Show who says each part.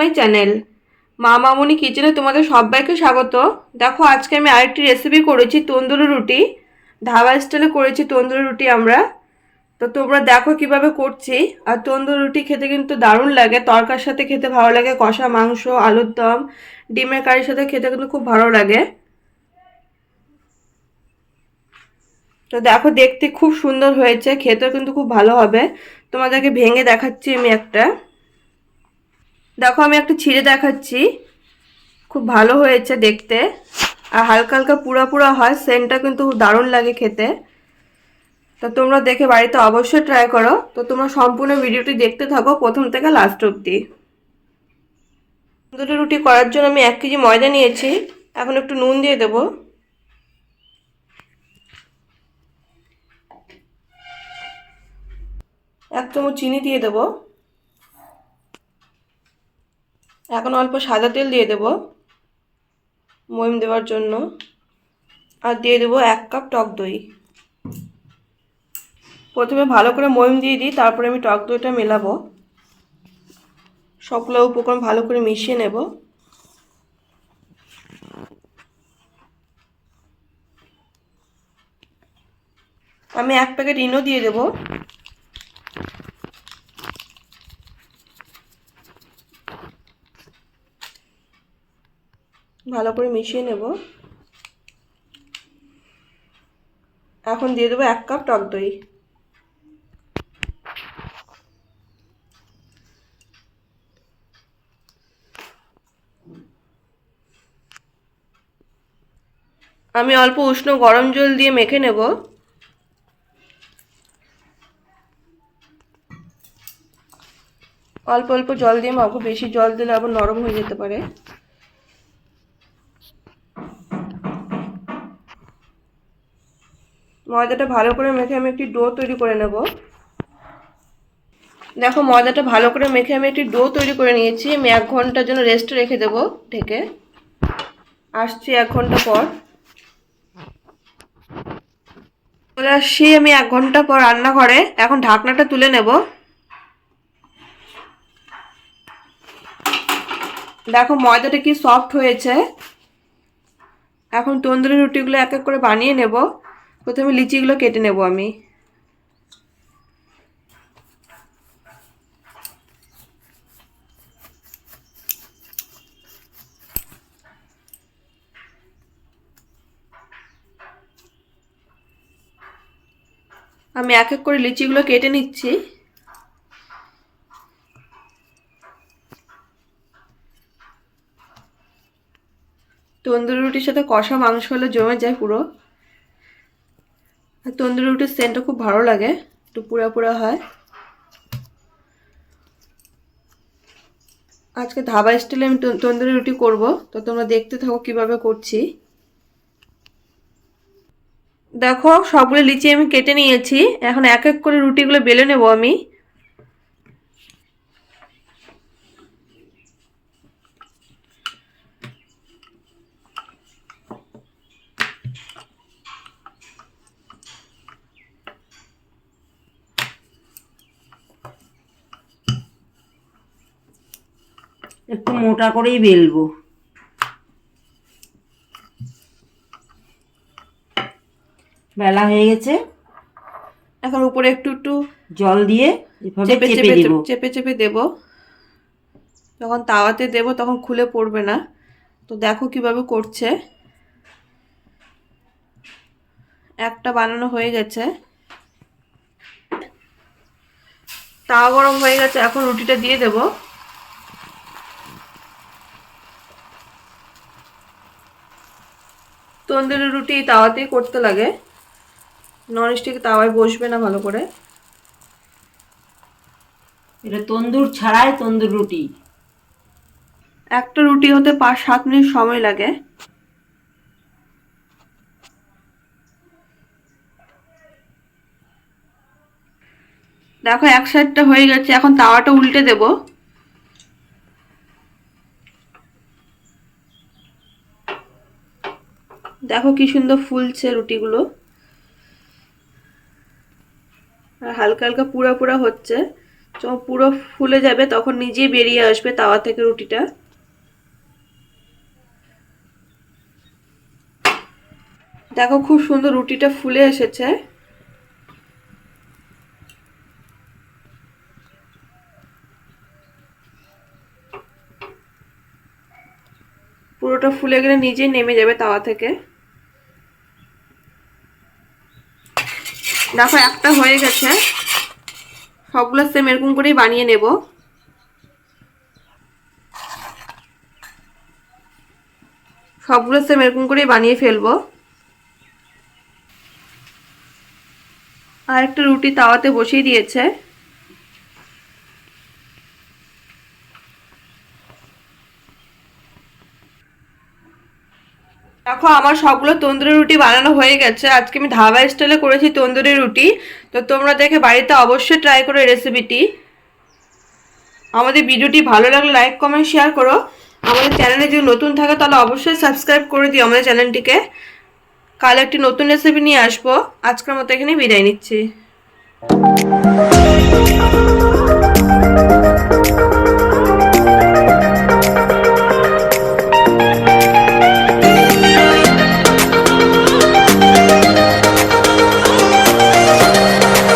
Speaker 1: My channel মা মামুনি কিচেনে তোমাদের সবাইকে স্বাগত। দেখো আজকে আমি আরেকটি রেসিপি করেছি, তন্দুরি রুটি। ধাবা স্টাইলে করেছি তন্দুরি রুটি আমরা। তো তোমরা দেখো কিভাবে করছি। আর তন্দুরি রুটি খেতে কিন্তু দারুণ লাগে, তরকার সাথে খেতে ভালো লাগে, কষা মাংস, আলুর দম, ডিমের কারির সাথে খেতে কিন্তু খুব ভালো লাগে। তো দেখো দেখতে খুব সুন্দর হয়েছে, খেতেও কিন্তু খুব ভালো হবে। তোমাদেরকে ভেঙে দেখাচ্ছি আমি একটা। দেখো আমি একটা ছিঁড়ে দেখাচ্ছি, খুব ভালো হয়েছে দেখতে। আর হালকা হালকা পুরা পুরা হয়, সেন্টটা কিন্তু দারুণ লাগে খেতে। তো তোমরা দেখে বাড়িতে অবশ্যই ট্রাই করো। তো তোমরা সম্পূর্ণ ভিডিওটি দেখতে থাকো প্রথম থেকে লাস্ট অবধি। তন্দুরি রুটি করার জন্য আমি 1 কেজি ময়দা নিয়েছি। এখন একটু নুন দিয়ে দেবো, 1 চামচ চিনি দিয়ে দেবো, এখন অল্প সাদা তেল দিয়ে দেবো ময়ম দেওয়ার জন্য, আর দিয়ে দেবো 1 কাপ টক দই। প্রথমে ভালো করে ময়ম দিয়ে দিই, তারপরে আমি টক দইটা মেলাবো। সবগুলো উপকরণ ভালো করে মিশিয়ে নেব। আমি 1 প্যাকেট ইনো দিয়ে দেব। ভালো করে মিশিয়ে নেব। এখন দিয়ে দেবো 1 কাপ টক দই। আমি অল্প উষ্ণ গরম জল দিয়ে মেখে নেব। অল্প অল্প জল দিয়ে মাখবো, বেশি জল দিলে আবার নরম হয়ে যেতে পারে। ময়দাটা ভালো করে মেখে আমি একটি ডো তৈরি করে নেব। দেখো ময়দাটা ভালো করে মেখে আমি একটি ডো তৈরি করে নিয়েছি। আমি 1 ঘন্টার জন্য রেস্টে রেখে দেবো ঢেকে। আসছি 1 ঘন্টা পর। চলে আসছি আমি 1 ঘন্টা পর রান্নাঘরে। এখন ঢাকনাটা তুলে নেব। দেখো ময়দাটা কি সফট হয়েছে। এখন তন্দুরি রুটিগুলো এক এক করে বানিয়ে নেব। প্রথমে লিচিগুলো কেটে নেব আমি। আমি এক এক করে লিচিগুলো কেটে নিচ্ছি। তন্দুরি রুটির সাথে কষা মাংস হলে জমে যায় পুরো। আর তন্দুরি রুটির সেন্টটা খুব ভালো লাগে, একটু পুরা পুরা হয়। আজকে ধাবা স্টাইলে আমি তন্দুরি রুটি করব। তো তোমরা দেখতে থাকো কিভাবে করছি। দেখো সবগুলো লিচি আমি কেটে নিয়েছি। এখন এক এক করে রুটিগুলো বেলে নেব আমি।
Speaker 2: একটু মোটা করেই বেলবো। বেলা হয়ে গেছে।
Speaker 1: এখন উপরে একটু একটু
Speaker 2: জল দিয়ে এভাবে
Speaker 1: চেপে
Speaker 2: চেপে
Speaker 1: চেপে
Speaker 2: দেব।
Speaker 1: চেপে চেপে দেব। যখন তাওয়াতে দেব তখন খুলে পড়বে না। তো দেখো কিভাবে করছে। একটা বানানো হয়ে গেছে। তাওয়া গরম হয়ে গেছে, এখন রুটিটা দিয়ে দেব। তন্দুরি রুটি তাওয়াতেই করতে লাগে, ননস্টিক তাওয়ায় বসবে না ভালো করে।
Speaker 2: এটা তন্দুর ছাড়াই তন্দুর রুটি।
Speaker 1: একটা রুটি হতে 5-7 মিনিট সময় লাগে। দেখো এক সাইডটা হয়ে গেছে, এখন তাওয়াটা উল্টে দেব। দেখো কি সুন্দর ফুলছে রুটিগুলো, আর হালকা হালকা পুরা পুরা হচ্ছে। যখন পুরো ফুলে যাবে তখন নিজেই বেরিয়ে আসবে তাওয়া থেকে রুটিটা। দেখো খুব সুন্দর রুটিটা ফুলে এসেছে। পুরোটা ফুলে গেলে নিজেই নেমে যাবে তাওয়া থেকে। দেখো একটা হয়ে গেছে, সবগুলো সেম এরকম করেই বানিয়ে নেব। সবগুলো সেম এরকম করেই বানিয়ে ফেলবো। আর একটা রুটি তাওয়াতে বসিয়ে দিয়েছে। দেখো আমার সবগুলো তন্দুরি রুটি বানানো হয়ে গেছে। আজকে আমি ধাবা স্টাইলে করেছি তন্দুরি রুটি। তো তোমরা দেখে বাড়িতে অবশ্যই ট্রাই করো রেসিপিটি। আমাদের ভিডিওটি ভালো লাগলে লাইক কমেন্ট শেয়ার করো। আমাদের চ্যানেলে যদি নতুন থাকে তাহলে অবশ্যই সাবস্ক্রাইব করে দিও আমাদের চ্যানেলটিকে। কাল একটি নতুন রেসিপি নিয়ে আসবো। আজকের মতো এখানে বিদায় নিচ্ছি।